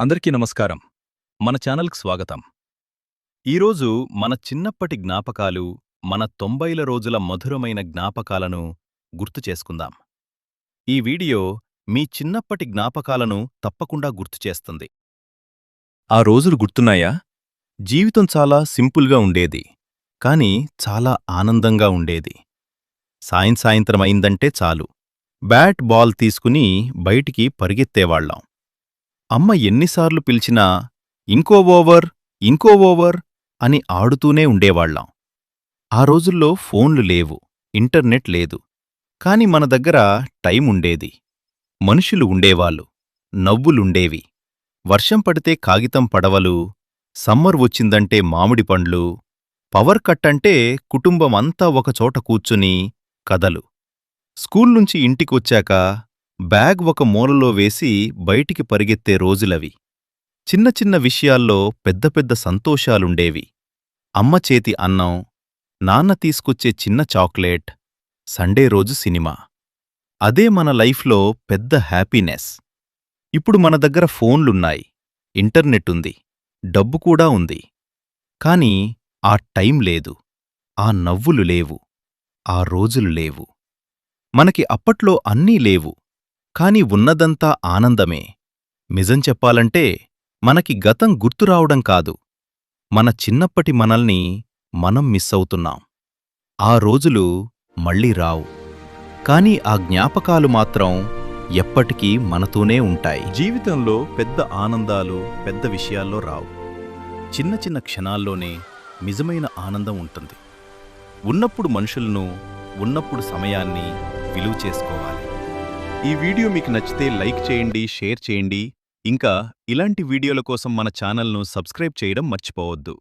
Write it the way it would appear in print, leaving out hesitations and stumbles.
అందరికీ నమస్కారం. మన ఛానల్కి స్వాగతం. ఈరోజు మన చిన్నప్పటి జ్ఞాపకాలు, మన 90ల రోజుల మధురమైన జ్ఞాపకాలను గుర్తు చేసుకుందాం. ఈ వీడియో మీ చిన్నప్పటి జ్ఞాపకాలను తప్పకుండా గుర్తు చేస్తుంది. ఆ రోజులు గుర్తున్నాయా? జీవితం చాలా సింపుల్గా ఉండేది, కానీ చాలా ఆనందంగా ఉండేది. సాయంత్రం అయిందంటే చాలు, బ్యాట్ బాల్ తీసుకుని బయటికి పరిగెత్తేవాళ్లం. అమ్మ ఎన్నిసార్లు పిలిచినా ఇంకో ఓవర్ అని ఆడుతూనే ఉండేవాళ్లం. ఆ రోజుల్లో ఫోన్లు లేవు, ఇంటర్నెట్ లేదు, కాని మన దగ్గర టైముండేది. మనుషులు ఉండేవాళ్ళు, నవ్వులుండేవి. వర్షం పడితే కాగితం పడవలు, సమ్మర్ వచ్చిందంటే మామిడి పండ్లు, పవర్ కట్ అంటే కుటుంబమంతా ఒకచోట కూర్చుని కథలు. స్కూల్నుంచి ఇంటికొచ్చాక బ్యాగ్ ఒక మూలలో వేసి బయటికి పరిగెత్తే రోజులవి. చిన్న చిన్న విషయాల్లో పెద్ద పెద్ద సంతోషాలుండేవి. అమ్మ చేతి అన్నం, నాన్న తీసుకొచ్చే చిన్న చాక్లెట్, సండే రోజు సినిమా. అదే మన లైఫ్లో పెద్ద హ్యాపీనెస్. ఇప్పుడు మన దగ్గర ఫోన్లున్నాయి, ఇంటర్నెట్ ఉంది, డబ్బు కూడా ఉంది. కాని ఆ టైం లేదు, ఆ నవ్వులు లేవు, ఆ రోజులు లేవు. మనకి అప్పట్లో అన్నీ లేవు, కాని ఉన్నదంతా ఆనందమే. నిజం చెప్పాలంటే మనకి గతం గుర్తురావడం కాదు, మన చిన్నప్పటి మనల్ని మనం మిస్సవుతున్నాం. ఆ రోజులు మళ్ళీ రావు, కాని ఆ జ్ఞాపకాలు మాత్రం ఎప్పటికీ మనతోనే ఉంటాయి. జీవితంలో పెద్ద ఆనందాలు పెద్ద విషయాల్లో రావు, చిన్న చిన్న క్షణాల్లోనే నిజమైన ఆనందం ఉంటుంది. ఉన్నప్పుడు మనుషులను, ఉన్నప్పుడు సమయాన్ని విలువ చేసుకోవాలి. ఈ వీడియో మీకు నచ్చితే లైక్ చేయండి, షేర్ చేయండి. ఇంకా ఇలాంటి వీడియోల కోసం మన ఛానల్ను సబ్స్క్రైబ్ చేయడం మర్చిపోవద్దు.